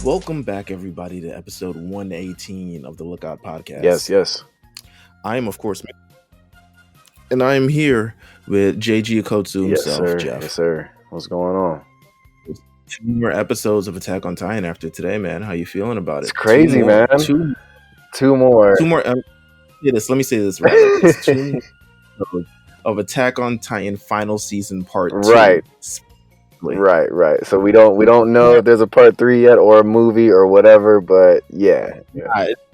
Welcome back, everybody, to episode 118 of the Lookout Podcast. Yes. I am, of course, and I am here with JG Okotsu himself, Jeff. Yes, sir. What's going on? 2 more episodes of Attack on Titan after today, man. How you feeling about it? It's crazy, man. Two more. Let me say this right. It's 2 more of Attack on Titan final season part 2. Right. So we don't know if there's a part 3 yet or a movie or whatever, but yeah.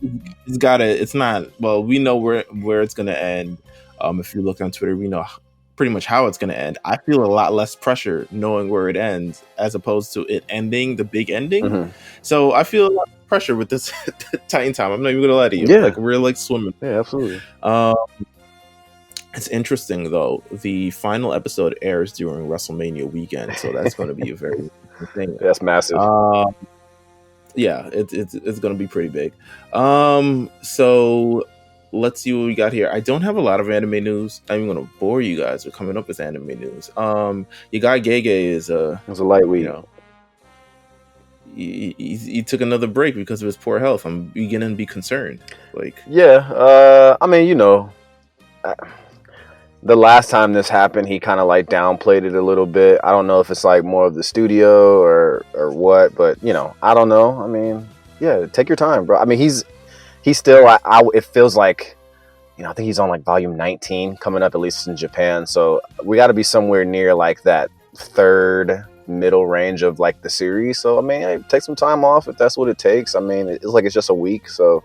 It's not. Well, we know where it's gonna end. If you look on Twitter, we know pretty much how it's gonna end. I feel a lot less pressure knowing where it ends as opposed to it ending the big ending. Mm-hmm. So I feel a lot of pressure with this Titan time. I'm not even gonna lie to you. Yeah. Like we're like swimming. Yeah, absolutely. It's interesting though. The final episode airs during WrestleMania weekend, so that's going to be a very big thing. That's massive. Yeah, it's going to be pretty big. So let's see what we got here. I don't have a lot of anime news. I'm going to bore you guys with coming up with anime news. Your guy Gege is it was a light week. You know, he took another break because of his poor health. I'm beginning to be concerned. I mean, you know. The last time this happened, he kind of like downplayed it a little bit. I don't know if it's like more of the studio or what, but you know, I don't know. I mean, yeah, take your time, bro. I mean, he's still. It feels like, you know, I think he's on like volume 19 coming up, at least in Japan. So we got to be somewhere near like that third middle range of like the series. So I mean, hey, take some time off if that's what it takes. I mean, it's just a week, so.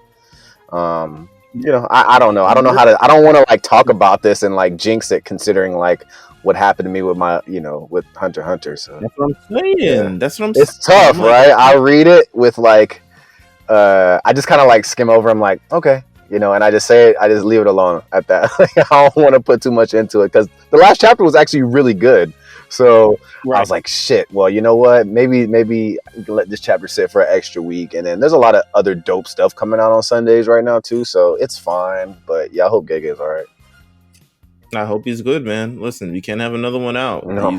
You know, I don't know. I don't know how to. I don't want to like talk about this and like jinx it, considering like what happened to me with my, you know, with Hunter x Hunter. So that's what I'm saying. Yeah. That's what I'm saying. It's tough, right? I read it with like, I just kind of like skim over. I'm like, okay, you know, and I just say it. I just leave it alone at that. I don't want to put too much into it because the last chapter was actually really good. So right. I was like, shit, well, you know what? Maybe we can let this chapter sit for an extra week. And then there's a lot of other dope stuff coming out on Sundays right now, too. So it's fine. But yeah, I hope Gege is all right. I hope he's good, man. Listen, we can't have another one out. No.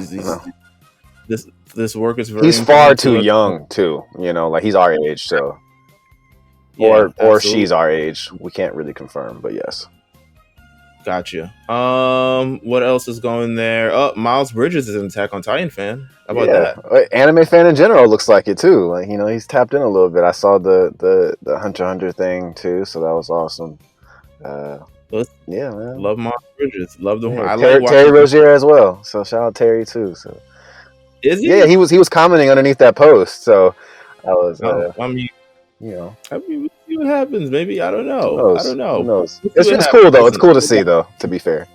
This work is very He's far too young, too. You know, like he's our age. So, yeah, or she's our age. We can't really confirm, but yes. Gotcha. What else is going there? Oh, Miles Bridges is an Attack on Titan fan. How about that? Anime fan in general looks like it too. Like, you know, he's tapped in a little bit. I saw the Hunter x Hunter thing too, so that was awesome. Yeah, man. Love Miles Bridges. Love the I like Terry Rozier as well. So shout out Terry too. So is he? Yeah, he was commenting underneath that post. So I was. I mean, you know. I mean, we'll see what happens. Maybe I don't know. Who knows? It's cool though. It's cool to see though. To be fair,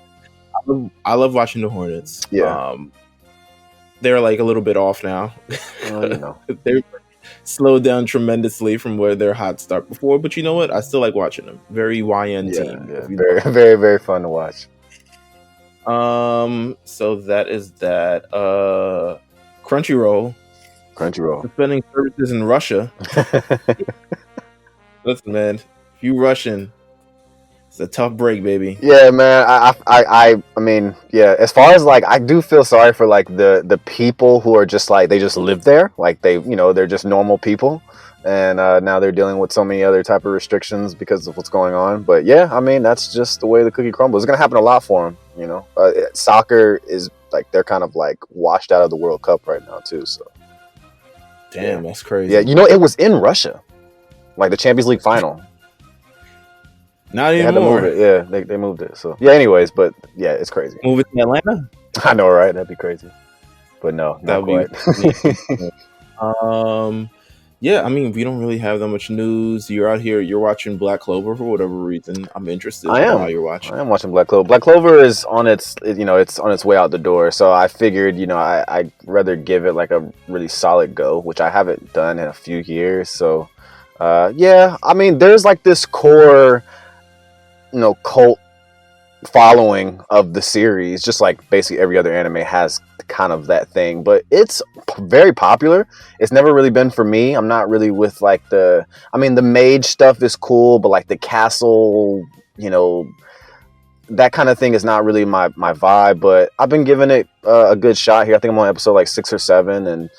I love watching the Hornets. Yeah, they're like a little bit off now. Well, you know, they're slowed down tremendously from where their hot start before. But you know what? I still like watching them. Very YN team. Yeah, very, very, very fun to watch. So that is that. Crunchyroll suspending services in Russia. Listen, man, if you Russian, it's a tough break, baby. Yeah, man. I mean, yeah. As far as like, I do feel sorry for like the people who are just like they just live there, like they, you know, they're just normal people, and now they're dealing with so many other type of restrictions because of what's going on. But yeah, I mean, that's just the way the cookie crumbles. It's gonna happen a lot for them, you know. Soccer is like they're kind of like washed out of the World Cup right now too. So, damn, that's crazy. Yeah, you know, it was in Russia. Like the Champions League final. Not they anymore. Had to move it. Yeah, they moved it. So yeah. Anyways, but yeah, it's crazy. Move it to Atlanta. I know, right? That'd be crazy. But no, not quite. Yeah, I mean, we don't really have that much news. You're out here. You're watching Black Clover for whatever reason. I'm interested. I am. While you're watching. I am watching Black Clover. Black Clover is on its, you know, it's on its way out the door. So I figured, you know, I'd rather give it like a really solid go, which I haven't done in a few years. So. Yeah, I mean, there's like this core, you know, cult following of the series, just like basically every other anime has kind of that thing, but it's very popular. It's never really been for me. I'm not really with like the mage stuff is cool, but like the castle, you know, that kind of thing is not really my vibe, but I've been giving it a good shot here. I think I'm on episode like 6 or 7, and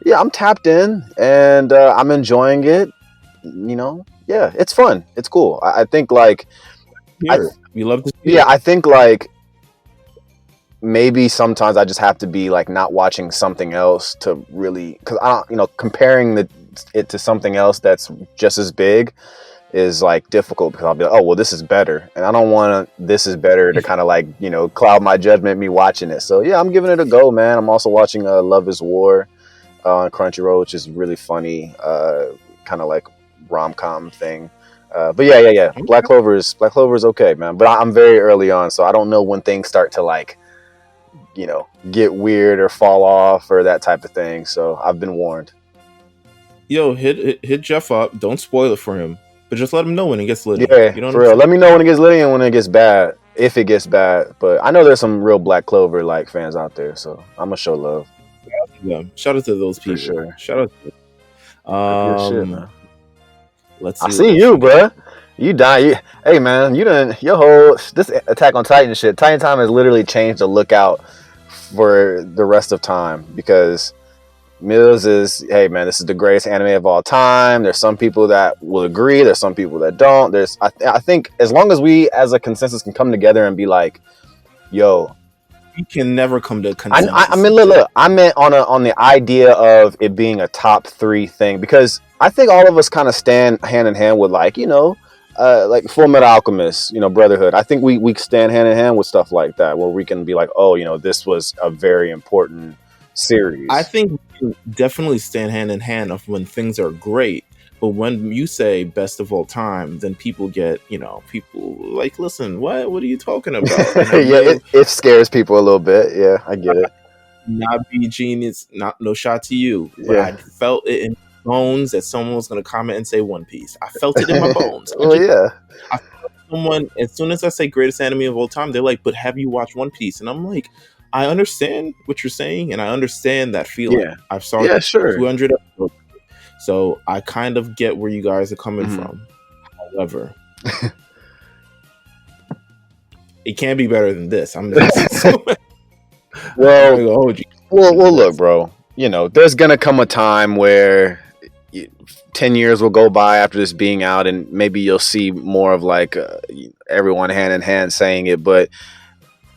Yeah, I'm tapped in, and I'm enjoying it. Yeah, it's fun. It's cool. I think like I Here, we love to see yeah, it. I think like maybe sometimes I just have to be like not watching something else to really, because I don't, comparing it to something else that's just as big is like difficult, because I'll be like, oh well, this is better, and I don't want this is better to kind of like cloud my judgment me watching it. So yeah, I'm giving it a go, man. I'm also watching Love Is War on Crunchyroll, which is really funny, kind of like rom-com thing. But yeah. Black Clover is okay, man. But I'm very early on, so I don't know when things start to like get weird or fall off or that type of thing. So I've been warned. Yo, hit Jeff up. Don't spoil it for him, but just let him know when it gets litty. Yeah, You know what for I'm real. saying? Let me know when it gets litty and when it gets bad, if it gets bad. But I know there's some real Black Clover like fans out there, so I'm gonna show love Yeah. Shout out to those for people. sure. Shout out. Rep your shit, man. Let's I see what see else you, we got. bruh. You die. Hey, man, you done your whole this Attack on Titan shit. Titan Time has literally changed the lookout for the rest of time, because Meelz is, hey man, this is the greatest anime of all time. There's some people that will agree. There's some people that don't. I think as long as we as a consensus can come together and be like, yo, We can never come to a I consensus mean, of that. look, I meant on the idea of it being a top three thing, because I think all of us kind of stand hand in hand with like Full Metal Alchemist, Brotherhood. I think we stand hand in hand with stuff like that, where we can be like, oh, this was a very important I series. think we can definitely stand hand in hand of when things are great. But when you say best of all time, then people get, people like, listen, what are you talking about? And I Yeah, know it scares people a little bit. Yeah, I get it. not be genius, not no shot to you, but Yeah. I felt it in my bones that someone was gonna comment and say One Piece. I felt it in my bones. Well, yeah. I felt someone as soon as I say greatest anime of all time, they're like, but have you watched One Piece? And I'm like, I understand what you're saying, and I understand that feeling. Yeah. I've saw Yeah, sure. 200 episodes, so I kind of get where you guys are coming Mhm. from. However, it can't be better than this. I'm just I'm not Well, gonna hold you well, than look, this. bro. There's gonna come a time where 10 years will go by after this being out, and maybe you'll see more of like everyone hand in hand saying it. But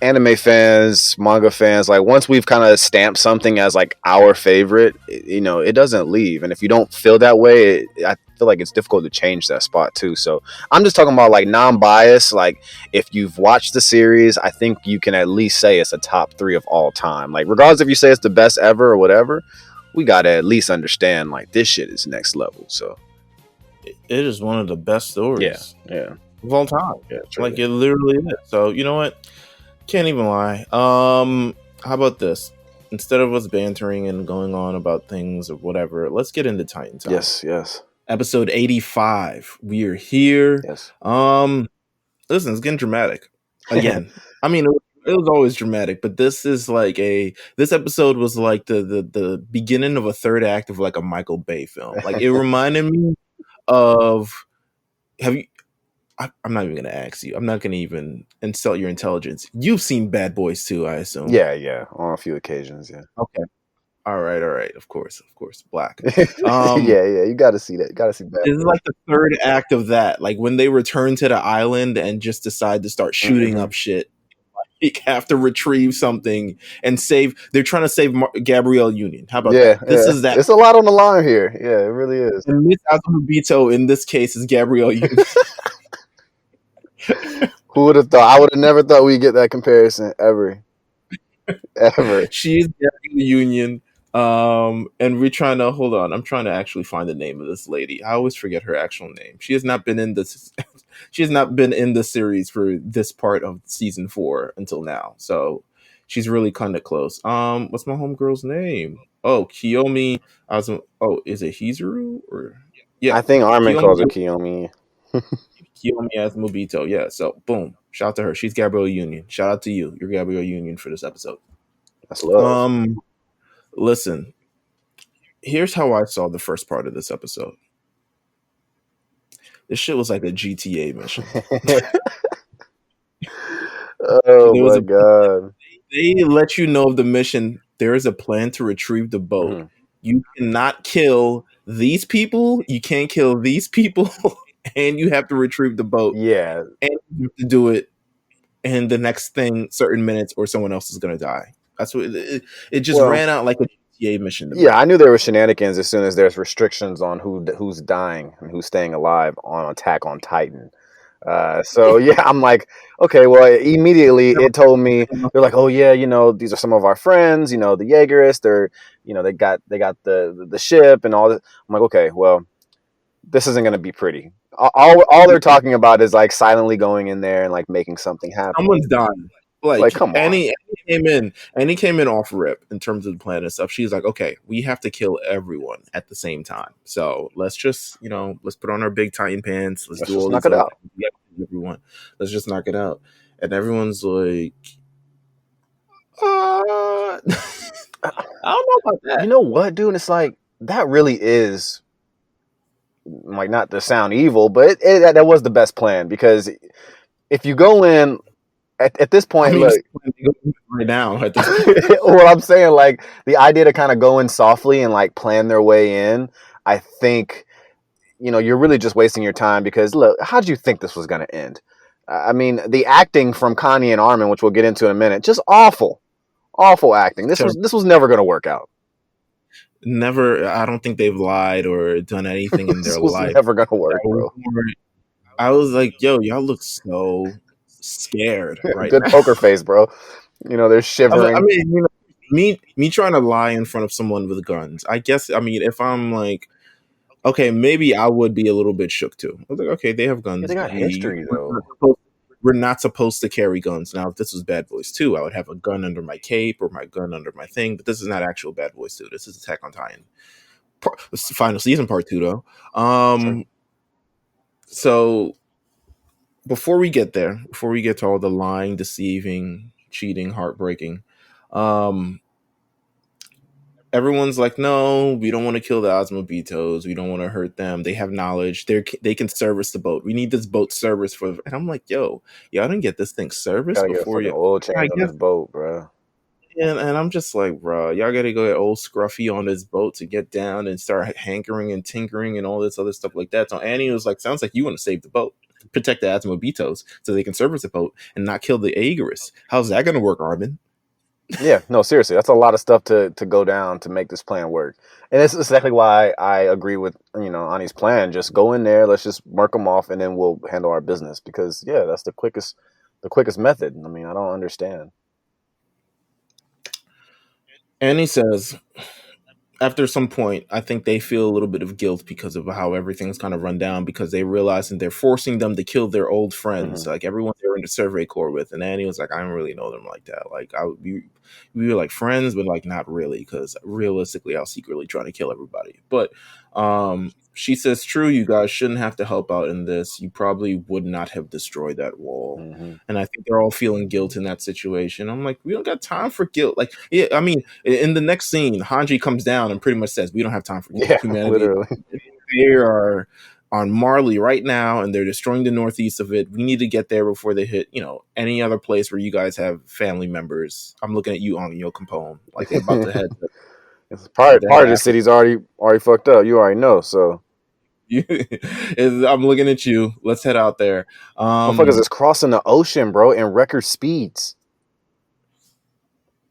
anime fans, manga fans, like once we've kind of stamped something as like our favorite, it doesn't leave. And if you don't feel that way, I feel like it's difficult to change that spot too. So I'm just talking about like non-bias. Like if you've watched the series, I think you can at least say it's a top three of all time. Like regardless if you say it's the best ever or whatever, we gotta at least understand like this shit is next level. So It is one of the best yeah, stories yeah, of all time. yeah, Like truly. it literally is. So you know what? Can't even lie. How about this? Instead of us bantering and going on about things or whatever, let's get into Titan time. Yes, yes, Episode 85. We are here. yes. Listen, it's getting dramatic. Again. I mean, it was always dramatic, but this is like this episode was like the beginning of a third act of like a Michael Bay film. Like it reminded me of have you I'm not even gonna ask you. I'm not gonna even insult your intelligence. You've seen Bad Boys too, I assume. Yeah, yeah, on a few occasions, yeah. Okay. All right. Of course. Black. Yeah, yeah, you got to see that. You got to see Bad This is Boys. like the third act of that. Like when they return to the island and just decide to start shooting Hmm. up shit. Like have to retrieve something and save. They're trying to save Gabrielle Union. How about Yeah, that? This yeah. is that. It's a lot on the line here. Yeah, it really is. And Miss Azumabito in this case is Gabrielle Union. Who would have thought? I would have never thought we'd get that comparison ever, ever. She is Gabrielle Union. And we're trying to hold on. I'm trying to actually find the name of this lady. I always forget her actual name. She has not been in this. She has not been in the series for this part of season 4 until now. So she's really kind of close. What's my homegirl's name? Oh, Kiyomi Azum. Oh, is it Hizuru or yeah, I think Armin calls her Kiyomi Kiyomi. Kiyomi Azumabito. Yeah. So boom, shout out to her. She's Gabrielle Union. Shout out to you. You're Gabrielle Union for this episode. That's love. Um, listen. Here's how I saw the first part of this episode. This shit was like a GTA mission. Oh There was my a god. they let you know of the mission. There is a plan to retrieve the boat, Mhm. you cannot kill these people, you can't kill these people, and you have to retrieve the boat, Yeah. and you have to do it in the next thing certain minutes, or someone else is gonna die. That's what it just Well, ran out like a GTA mission to yeah, me. I knew there were shenanigans as soon as there's restrictions on who's dying and who's staying alive on Attack on Titan. So yeah, I'm like, okay, well, immediately it told me they're like, oh yeah, these are some of our friends, the Jaegerists. They're, they got the ship and all this. I'm like, okay, well, this isn't gonna be pretty. All they're talking about is like silently going in there and like making something happen. Someone's dying. Like, Like come on. Annie came in off rip in terms of the plan and stuff. She's like, okay, we have to kill everyone at the same time. So let's just, let's put on our big Titan pants. Let's Let's do just all knock these it other out. things. We have to kill everyone. Let's just knock it out. And everyone's like, I don't know about You that. know what, dude? It's like that really is like not to sound evil, but that was the best plan because if you go in at this I point, mean, look, right now at this point. what I'm saying, like the idea to kind of go in softly and like plan their way in, I think, you're really just wasting your time because look, how did you think this was going to end? I mean, the acting from Connie and Armin, which we'll get into in a minute, just awful, awful acting. This was never going to work out. Never, I don't think they've lied or done anything in This their was life never going to work, that was bro. more. I was like, yo, y'all look so scared right Good now. poker face, bro. They're I shivering. mean, me trying to lie in front of someone with guns. I guess, I mean, if I'm like, okay, maybe I would be a little bit shook too. I was like, okay, they have Yeah, they guns. got history though. We're not supposed to carry guns. Now, if this was Bad Boys 2, I would have a gun under my cape or my gun under my thing. But this is not actual Bad Boys 2. This is Attack on Titan. Final season part 2, though. Sure. So before we get there, before we get to all the lying, deceiving, cheating, heartbreaking, um, everyone's like, no, we don't want to kill the Azumabitos. We don't want to hurt them. They have knowledge. They can service the boat. We need this boat service for. And I'm like, yo, y'all didn't get this thing serviced Gotta get a before fucking you. oil I change on guess. this boat, bro. And I'm just like, bro, y'all got to go get old Scruffy on this boat to get down and start hankering and tinkering and all this other stuff like that. So Annie was like, sounds like you want to save the boat, protect the Azumabitos so they can service the boat and not kill the Aegis. How's that going to work, Armin? Yeah, no, seriously, that's a lot of stuff to go down to make this plan work. And that's exactly why I agree with Ani's plan. Just go in there, let's just mark them off, and then we'll handle our business. Because yeah, that's the quickest method. I mean, I don't understand. Annie says, after some point, I think they feel a little bit of guilt because of how everything's kind of run down because they realize that they're forcing them to kill their old friends, Mm-hmm. like everyone they were in the survey corps with. And Annie was like, I don't really know them like that. Like, we were like friends, but like not really, because realistically, I was secretly trying to kill everybody. But she says, true, you guys shouldn't have to help out in this. You probably would not have destroyed that wall. Mm-hmm. And I think they're all feeling guilt in that situation. I'm like, we don't got time for guilt. Like, yeah, I mean, in the next scene, Hanji comes down and pretty much says, we don't have time for guilt. Yeah, Humanity, literally. they are on Marley right now and they're destroying the northeast of it. We need to get there before they hit, any other place where you guys have family members. I'm looking at you on Yo Capone. Like they're about to head. It's part of the city's already fucked up. You already know. So I'm looking at you. Let's head out there. motherfuckers is crossing the ocean, bro, in record speeds.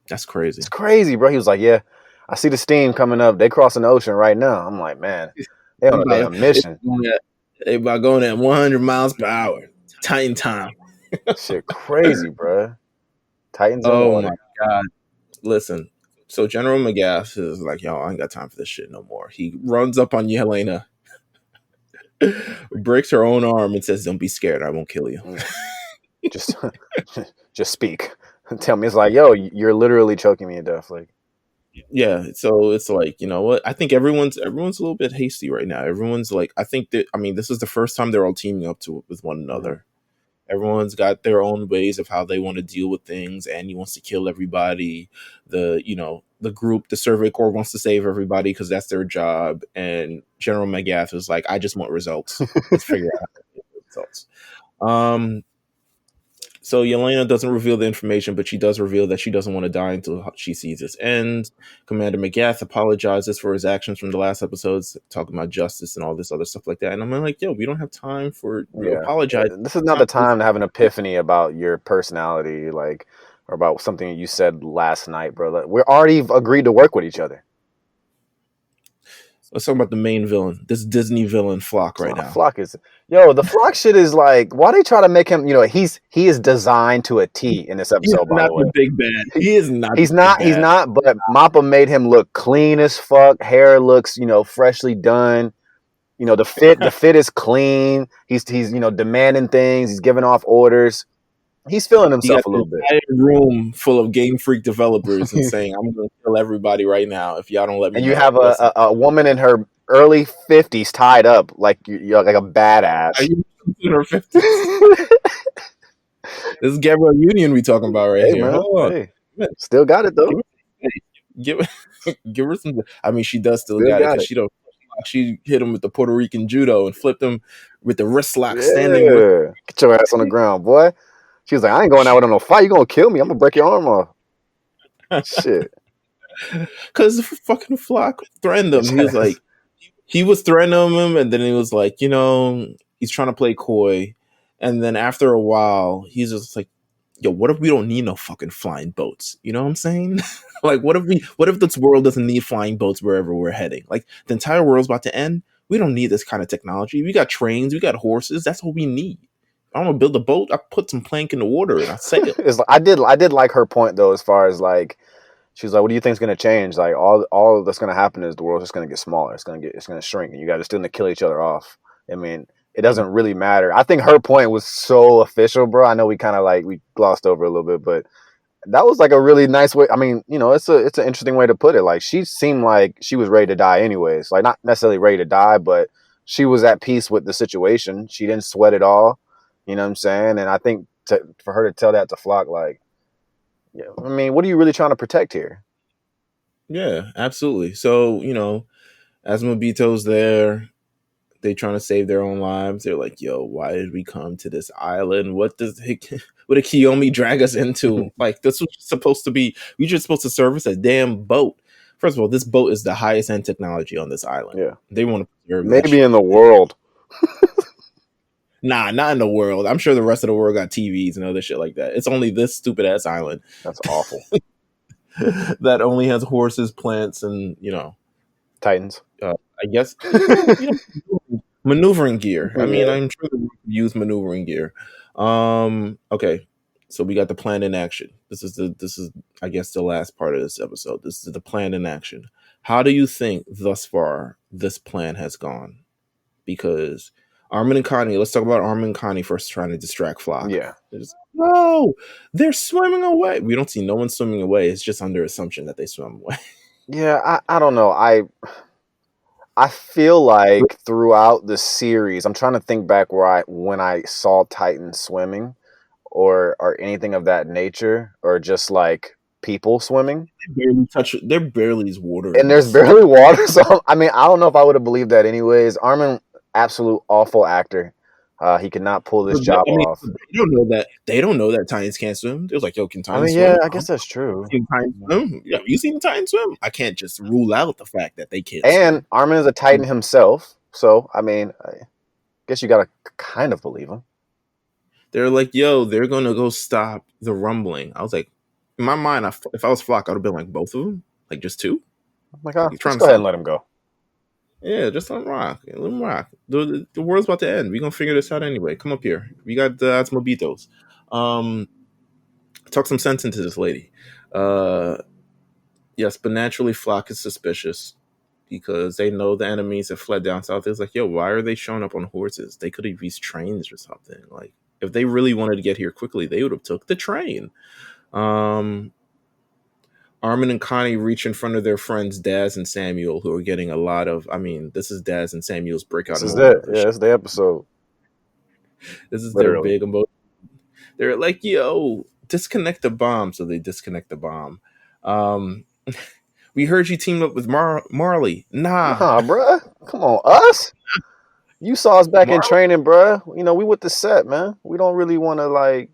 That's crazy. It's crazy, bro. He was like, yeah, I see the steam coming up. They crossing the ocean right now. I'm like, man, they on a damn mission. They about going at 100 miles per hour. Titan time. Shit crazy, bro. Titans in Oh water. my god. Listen. So General McGath is like, yo, I ain't got time for this shit no more. He runs up on Yelena, breaks her own arm, and says, don't be scared. I won't kill you. Just speak. Tell me. It's like, yo, you're literally choking me to death. Like, yeah. So it's like, you know what? I think everyone's a little bit hasty right now. Everyone's like, I think that, I mean, this is the first time they're all teaming up with one another. Mm-hmm. Everyone's got their own ways of how they want to deal with things. Annie wants to kill everybody. The group, the Survey Corps wants to save everybody because that's their job. And General McGath is like, I just want results. Let's figure out how to get results. So Yelena doesn't reveal the information, but she does reveal that she doesn't want to die until she sees this end. Commander McGath apologizes for his actions from the last episodes, talking about justice and all this other stuff like that. And I'm like, yo, we don't have time for apologize. This is not the time to have an epiphany about your personality, like, or about something you said last night, bro. Like, we're already agreed to work with each other. Let's talk about the main villain, this Disney villain Flock right now. Flock is the Flock shit is like, why they try to make him? He is designed to a T in this episode. By the way, the big bad. He is not. He's not. He's not. But Mappa made him look clean as fuck. Hair looks, freshly done. The fit is clean. He's demanding things. He's giving off orders. He's feeling himself a little bit. Room full of Game Freak developers and saying, "I'm going to kill everybody right now if y'all don't let me." And you have a woman in her early 50s tied up like you're like a badass. Are you in her 50s? This is Gabrielle Union we talking about right here. Man, hold on. Hey. Still got it though. Give her some. I mean, she does still got it because she hit him with the Puerto Rican judo and flipped him with the wrist lock standing. Get your ass on the ground, boy. She was like, I ain't going out with no fight. You gonna kill me? I'm gonna break your arm off. Shit. Because fucking Flock threatened him. He was threatening him, and then he was like, he's trying to play coy. And then after a while, he's just like, yo, what if we don't need no fucking flying boats? You know what I'm saying? Like, what if this world doesn't need flying boats wherever we're heading? Like, the entire world's about to end. We don't need this kind of technology. We got trains, we got horses. That's what we need. I don't want to build a boat. I put some plank in the water and I sail. I did like her point though, as far as like, she's like, what do you think is going to change? Like all that's going to happen is the world's just going to get smaller. It's going to shrink, and you guys are still going to kill each other off. I mean, it doesn't really matter. I think her point was so official, bro. I know we kind of we glossed over a little bit, but that was like a really nice way. I mean, it's an interesting way to put it. Like, she seemed like she was ready to die anyways. Like, not necessarily ready to die, but she was at peace with the situation. She didn't sweat it all. You know what I'm saying? And I think for her to tell that to Flock, like, yeah, I mean, what are you really trying to protect here? Yeah, absolutely. So, Azumabito's there. They trying to save their own lives. They're like, yo, why did we come to this island? What did Kiyomi drag us into? Like, this was supposed to be, we just supposed to service a damn boat. First of all, this boat is the highest end technology on this island. Yeah. They want to preserve maybe in the world. Nah, not in the world. I'm sure the rest of the world got TVs and other shit like that. It's only this stupid ass island. That's awful. That only has horses, plants, and Titans. I guess maneuvering gear. I mean, I'm sure they use maneuvering gear. Okay, so we got the plan in action. This is I guess the last part of this episode. This is the plan in action. How do you think thus far this plan has gone? Because Armin and Connie, let's talk about Armin and Connie first trying to distract Flock. Yeah. No, they're swimming away. We don't see no one swimming away. It's just under assumption that they swim away. Yeah, I don't know. I feel like throughout the series, I'm trying to think back when I saw Titan swimming or anything of that nature, or just like people swimming. They're barely water. And there's barely water. So, I mean, I don't know if I would have believed that anyways. Armin, absolute awful actor. He could not pull this job off. They don't know that. They don't know that Titans can't swim. It was like, yo, can Titans swim? Yeah, I guess that's true. Yeah, you seen the Titans swim? I can't just rule out the fact that they can't. And swim. Armin is a Titan himself, so I mean, I guess you gotta kind of believe him. They're like, yo, they're gonna go stop the rumbling. I was like, in my mind, if I was Flock, I would have been like both of them, like just two. Oh my God, let's go ahead and let him go. Yeah, just let him rock. Let him rock. The world's about to end. We're gonna figure this out anyway. Come up here. We got the Azumabitos. Talk some sense into this lady. Yes, but naturally Flock is suspicious because they know the enemies have fled down south. It's like, yo, why are they showing up on horses? They could have used trains or something. Like, if they really wanted to get here quickly, they would have took the train. Armin and Connie reach in front of their friends Daz and Samuel, who are getting a lot of. I mean, this is Daz and Samuel's breakout. This is it. Yeah, it's the episode. This is their big emotion. They're like, yo, disconnect the bomb. So they disconnect the bomb. We heard you teamed up with Marley. Nah, bruh. Come on, us? You saw us back in Marley, training, bruh. You know, we with the set, man. We don't really want to like,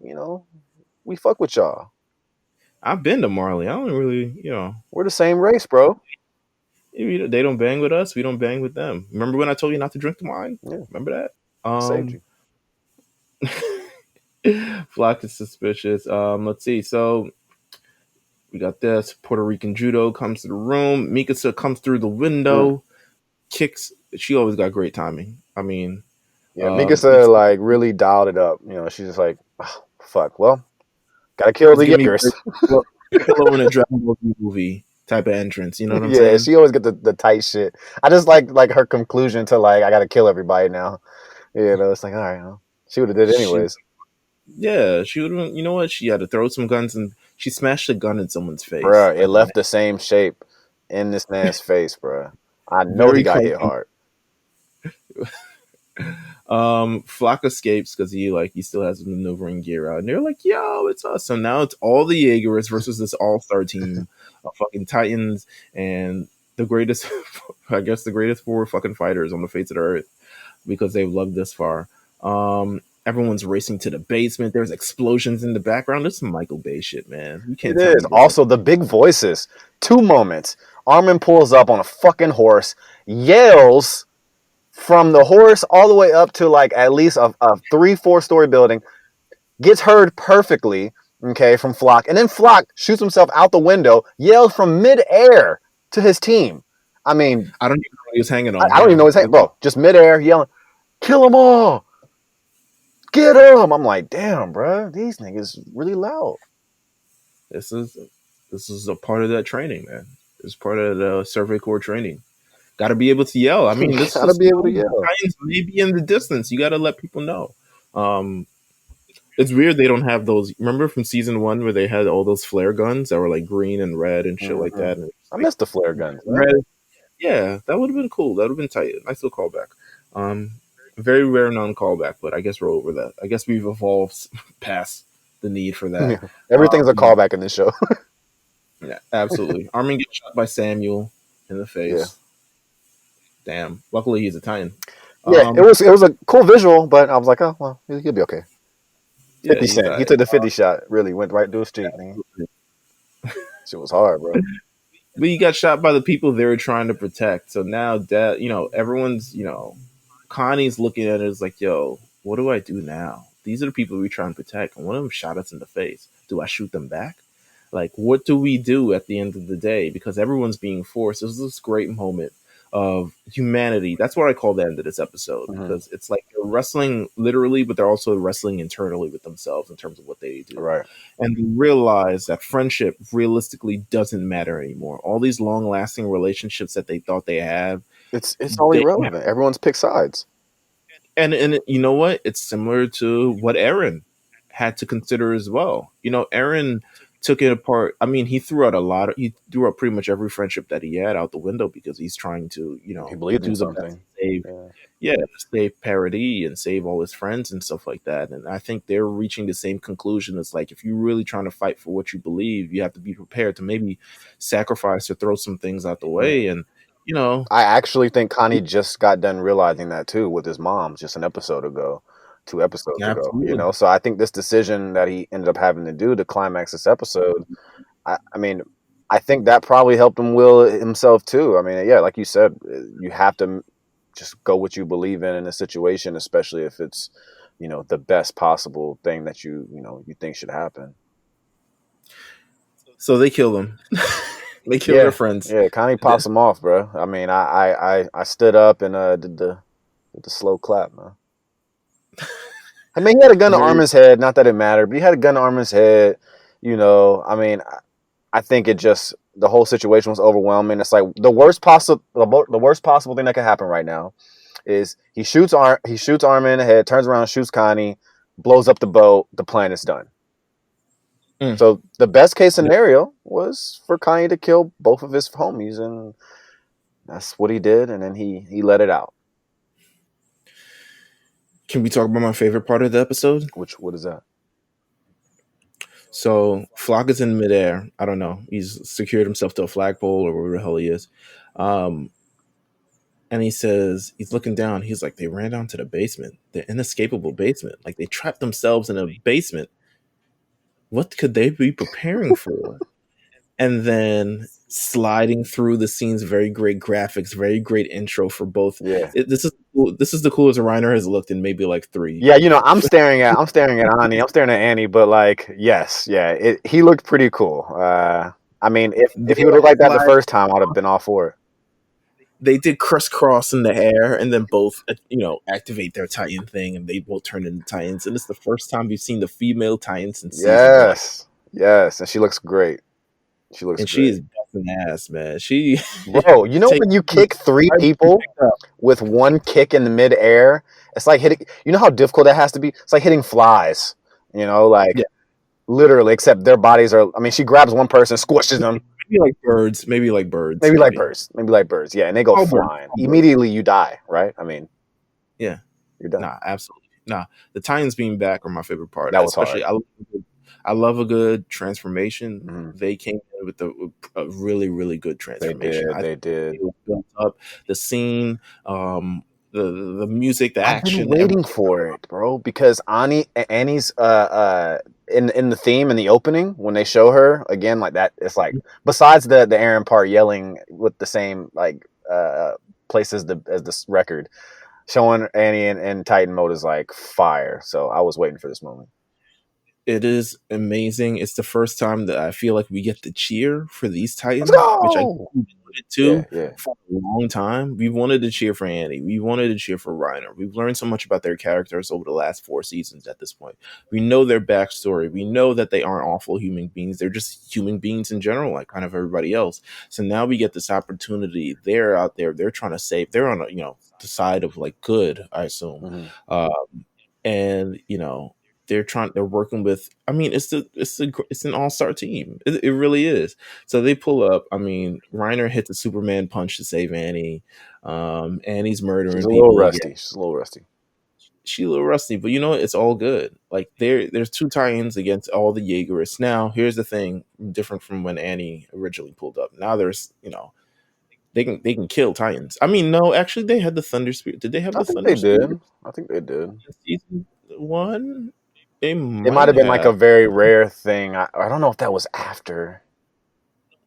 we fuck with y'all. I've been to Marley. I don't really, We're the same race, bro. they don't bang with us. We don't bang with them. Remember when I told you not to drink the wine? Yeah, Remember that? saved you. Flock is suspicious. Let's see. So we got this. Puerto Rican judo comes to the room. Mikasa comes through the Mm. window, kicks. She always got great timing. I mean, Yeah, Mikasa it's like really dialed it up. You know, she's just like, oh, fuck. Well, gotta kill it's the giving me Jaegers. Piccolo in a Dragon Ball Z movie type of entrance. You know what I'm Yeah, saying? she always get the tight shit. I just like her conclusion to like I gotta kill everybody now. You know, it's like all right, well, she would have did it She, anyways, yeah, she would have. You know what? She had to throw some guns and she smashed a gun in someone's face. bruh. It Like a left the same shape in this man's face, bruh. I know he very got hit cartoon. hard. Flock escapes because he still has his maneuvering gear out, and they're like, "Yo, it's us!" So now it's all the Jaegers versus this all-star team of fucking Titans and the greatest, I guess, the greatest four fucking fighters on the face of the earth because they've loved this far. Everyone's racing to the basement. There's explosions in the background. This is some Michael Bay shit, man. You It can't tell is me this. also the big voices. Two moments. Armin pulls up on a fucking horse, yells from the horse all the way up to like at least a 3-4 story building, gets heard perfectly, okay, from Flock. And then Flock shoots himself out the window, yells from midair to his team. I mean, I don't even know what he was hanging I, on. I don't even know Yeah, his name, bro. Just midair yelling, kill them all, get them. I'm like, damn, bro, these niggas really loud. this is this is a part of that training, man. It's part of the Survey Corps training. Got to be able to yell. I mean, this Gotta is be able to yell. Giants maybe in the distance. You got to let people know. Um, it's weird they don't have those. Remember from season one where they had all those flare guns that were like green and red and shit like Mm-hmm. that. And I like miss the flare guns, man. red. Yeah, that would have been cool. That would have been tight. Nice little callback. Um, very rare non callback, but I guess we're over that. I guess we've evolved past the need for that. Yeah. Everything's a Um, callback in this show. yeah, absolutely. Armin gets shot by Samuel in the Yeah. face. Damn. Luckily, he's Italian. Yeah, it Um, was a cool visual, but I was like, oh well, he'll be okay. yeah, 50 Cent. He took the 50 shot, really went right through his cheek, man. Shit was hard, bro. but he got shot by the people they were trying to protect. So now that everyone's Connie's looking at it as like, yo, what do I do now? These are the people we try and protect, and one of them shot us in the face. Do I shoot them back? Like, what do we do at the end of the day? Because everyone's being forced. This is this great moment of humanity. That's what I call the end of this episode Mm-hmm. because it's like they're wrestling literally, but they're also wrestling internally with themselves in terms of what they do. Right. And they realize that friendship realistically doesn't matter anymore. All these long lasting relationships that they thought they have, It's all they don't have. irrelevant. Everyone's picked sides. And you know what? It's similar to what Aaron had to consider as well. Aaron took it apart. I mean, he threw out pretty much every friendship that he had out the window because he's trying to, He believed in do the best to something. save, Yeah. yeah, save Parody and save all his friends and stuff like that. And I think they're reaching the same conclusion. It's like if you're really trying to fight for what you believe, you have to be prepared to maybe sacrifice or throw some things out the Yeah. way. And you know, I actually think Connie just got done realizing that too with his mom just an episode ago, 2 episodes ago. absolutely, So I think this decision that he ended up having to do to climax this episode, I mean, I think that probably helped him will himself too. I mean, yeah, like you said, you have to just go what you believe in a situation, especially if it's, the best possible thing that you think should happen. so they kill them. They kill their Yeah, friends. yeah. Connie pops him off, bro. I mean, I stood up and did the slow clap, man. I mean, he had a gun to Very Armin's head. Not that it mattered, but he had a gun to Armin's head. I mean, I think it just the whole situation was overwhelming. It's like the worst possible thing that could happen right now is he shoots Armin in the head, turns around, shoots Connie, blows up the boat. The plan is done. Mm. So the best case scenario was for Connie to kill both of his homies, and that's what he did. And then he let it out. Can we talk about my favorite part of the episode? What is that? So Flock is in midair. I don't know. He's secured himself to a flagpole or wherever the hell he is. Um, And he says, he's looking down. He's like, they ran down to the basement, the inescapable basement. Like they trapped themselves in a basement. What could they be preparing for? And then sliding through the scenes, very great graphics, very great intro for both. Yeah. This is the coolest Reiner has looked in maybe like three. Yeah, I'm staring at Ani. I'm staring at Annie, but like, yes, yeah, he looked pretty cool. I mean, if They he would look like like that the fly. first time, I'd have been all for it. They did crisscross in the air, and then both activate their Titan thing, and they both turn into Titans. And it's the first time we've seen the female Titan since season 1. Yes, yes, and she looks great. She looks And she great, is busting ass, man. She bro. You know take when you kick three right people with one kick in the midair, it's like hitting. You know how difficult that has to be. It's like hitting flies. Like Yeah, literally. Except their bodies are. I mean, she grabs one person, squishes them. maybe like birds, maybe like birds, Maybe like maybe. birds. Maybe like birds. Yeah, and they go All birds, flying. all birds. Immediately, you die. Right? I mean, Yeah, you're done. nah, absolutely. Nah, the Titans being back are my favorite part. That was Especially, hard. I love a good transformation. Mm-hmm. They came in with a really, really good They transformation. did. I They think did. it was built up. The scene, the music, the I've been action, waiting everything. for it, bro, because Annie's in the theme in the opening when they show her again like that. It's like besides the Aaron part yelling with the same like place as this record, showing Annie in Titan mode is like fire. So I was waiting for this moment. It is amazing. It's the first time that I feel like we get to cheer for these Let's Titans, which I go. wanted Yeah, to yeah, for a long time. We wanted to cheer for Annie. We wanted to cheer for Reiner. We've learned so much about their characters over the last 4 seasons at this point. We know their backstory. We know that they aren't awful human beings. They're just human beings in general, like kind of everybody else. So now we get this opportunity. They're out there. They're trying to save. They're on the side of like good, I assume. mm-hmm. And they're working with, I mean, it's an all-star team. It really is. So they pull up. I mean, Reiner hits a Superman punch to save Annie. Annie's She's murdering a little people again. rusty. She's a little rusty. She's a little rusty, but you know what? It's all good. Like there's 2 Titans against all the Jaegerists. Now here's the thing, different from when Annie originally pulled up. Now there's they can kill Titans. I mean, no, actually they had the Thunder Spirit. Did they have I the think they Thunder Spirit did. I think they did. in season 1? They It might might have been like have. a very rare thing. I don't know if that was after.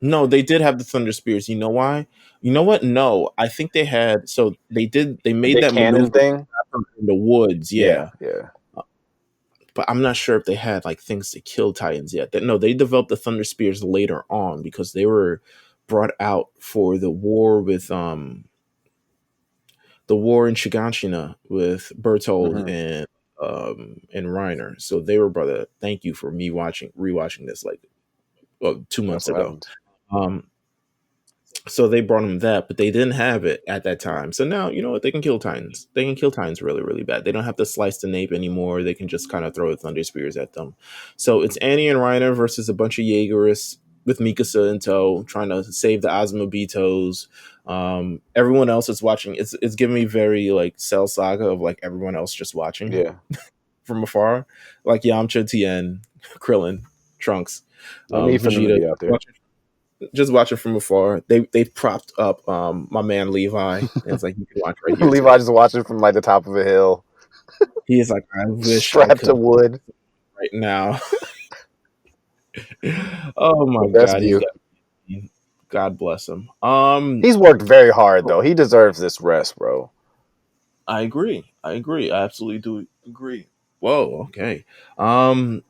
No, they did have the Thunder Spears. You know why? You know what? No, I think they had. So they did. They The made big that cannon maneuver thing. in the woods. Yeah, Yeah, yeah. but I'm not sure if they had like things to kill Titans yet. No, they developed the Thunder Spears later on because they were brought out for the war in Shiganshina with Berthold Mm-hmm. and Reiner. So they were brother. Thank you for me rewatching this like 2 months That's what ago. happens. Um, So they brought him that, but they didn't have it at that time. So now, you know what? They can kill Titans. They can kill Titans really, really bad. They don't have to slice the nape anymore. They can just kind of throw Thunder Spears at them. So it's Annie and Reiner versus a bunch of Jaegerists with Mikasa in tow, trying to save the Azumabitos. Everyone else is watching. It's giving me very like Cell Saga of like everyone else just watching Yeah. from afar, like Yamcha, Tien, Krillin, Trunks, No need for them to Vegeta, be out there. just watching from afar. They propped up my man Levi, and it's like you can watch right here Levi too. just watching from like the top of a hill, He is like, I wish I strapped to could wood. right now. Oh The my best god, he's view. got. God bless him. He's worked very hard though. He deserves this rest, bro. I agree. I absolutely do agree. Whoa. Okay. Um.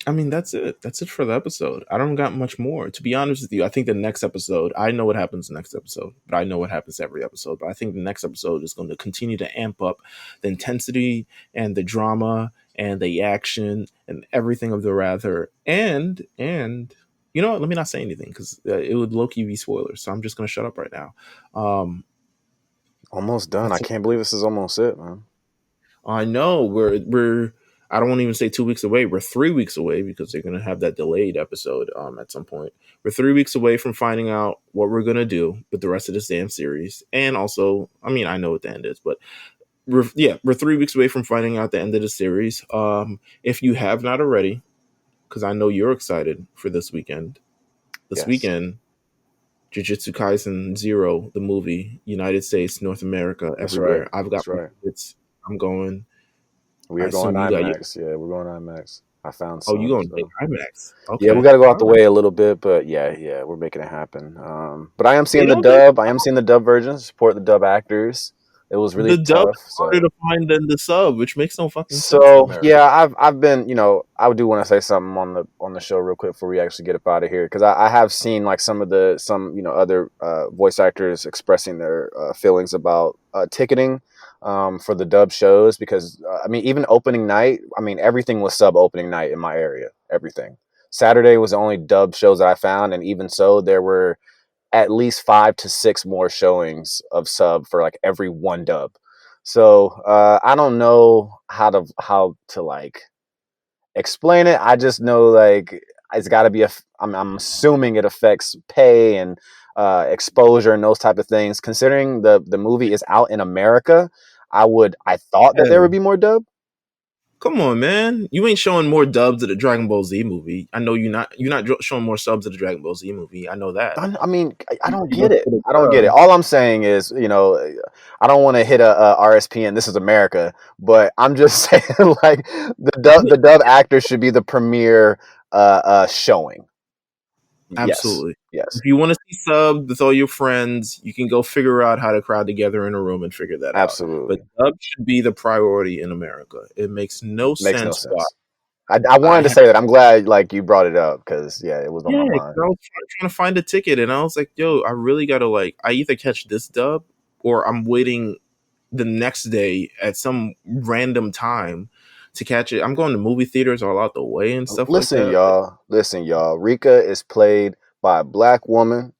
I mean, that's it. That's it for the episode. I don't got much more. To be honest with you, I think the next episode, I know what happens next episode, but I know what happens every episode. But I think the next episode is going to continue to amp up the intensity and the drama and the action and everything of the rather. And you know what? Let me not say anything because it would low key be spoilers. So I'm just going to shut up right now. Um, Almost done. I that's can't believe this is almost it, man. I know we're I don't want to even say 2 weeks away. We're 3 weeks away because they're gonna have that delayed episode at some point. We're 3 weeks away from finding out what we're gonna do with the rest of this damn series. And also, I mean, I know what the end is, but we're 3 weeks away from finding out the end of the series. If you have not already, because I know you're excited for this weekend. This Yes. weekend Jujutsu Kaisen Zero, the movie, United States, North America, That's right. everywhere. I've got That's my right. tickets. I'm going. We I are going assume you got your. IMAX. Yeah, we're going IMAX. I found Oh, you some. going big So IMAX? yeah, we Okay, got to go out all the right. way a little bit, but yeah, we're making it happen. But I am They seeing the don't do dub. I am seeing the dub version. Support the dub actors. It was really the dub tough. is harder So to find than the sub, which makes no fucking sense in So America. yeah, I've been, I do want to say something on the show real quick before we actually get up out of here, because I have seen like some other voice actors expressing their feelings about ticketing for the dub shows, because I mean, even opening night, I mean, everything was sub opening night in my area. Everything. Saturday was the only dub shows that I found, and even so, there were at least 5 to 6 more showings of sub for like every one dub. So I don't know how to like explain it. I just know like it's got to be I'm assuming it affects pay and exposure and those type of things. Considering the movie is out in America, I thought that there Yeah. would be more dub. Come on, man! You ain't showing more dubs of the Dragon Ball Z movie. I know you're not showing more subs of the Dragon Ball Z movie. I know that. I mean, I don't You know, get it. for the I don't get it. dub. All I'm saying is, I don't want to hit a RSPN. This is America, but I'm just saying, like the dub actor should be the premier showing. Yes, Absolutely. yes, If you want to see sub with all your friends, you can go figure out how to crowd together in a room and figure that out. But absolutely. dub should be the priority in America. It makes no Makes no sense why sense. I I wanted to have. say that. I'm glad like you brought it up, because yeah, it was on Yeah, my 'cause mind. I was trying to find a ticket, and I was like, "Yo, I really gotta like. I either catch this dub, or I'm waiting the next day at some random time to catch it. I'm going to movie theaters all out the way and stuff like Listen, that. y'all. Listen, y'all. Rika is played by a black woman.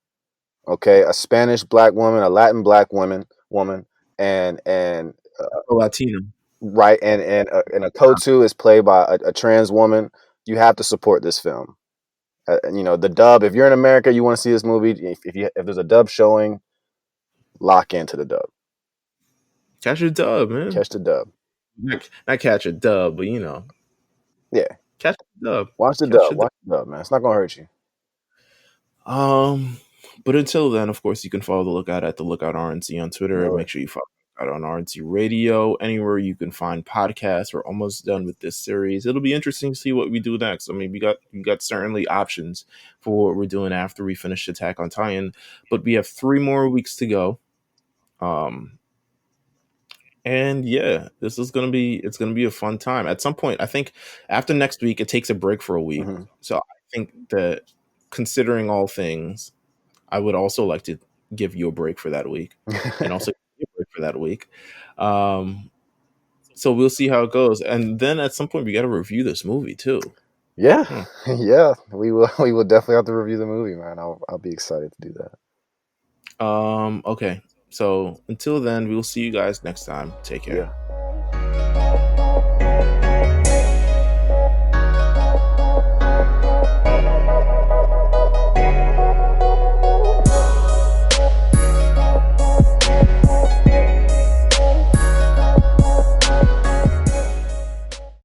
Okay, a Spanish black woman, a Latin black woman, and A Latino. right, and a Kotu is played by a trans woman. You have to support this film. The dub. If you're in America, you want to see this movie. If there's a dub showing, lock into the dub. Catch a dub, man. Catch the dub. Not catch a dub, but Yeah, catch a dub. watch the Catch dub. a dub. Watch the dub, man. It's not gonna hurt you. Um, but until then, of course, you can follow the Lookout at the Lookout RNC on You Twitter. know it. Make sure you follow Lookout on RNC Radio. Anywhere you can find podcasts. We're almost done with this series. It'll be interesting to see what we do next. I mean, we got certainly options for what we're doing after we finish Attack on Titan, but we have 3 more weeks to go. Um, and yeah, this is gonna be a fun time. At some point, I think after next week, it takes a break for a week. Hmm. So I think that considering all things, I would also like to give you a break for that week, and also give you a break for that week. Um, so we'll see how it goes, and then at some point we got to review this movie too. Yeah, Hmm. yeah. We will definitely have to review the movie, man. I'll be excited to do that. Okay. So until then, we'll see you guys next time. Take care. Yeah.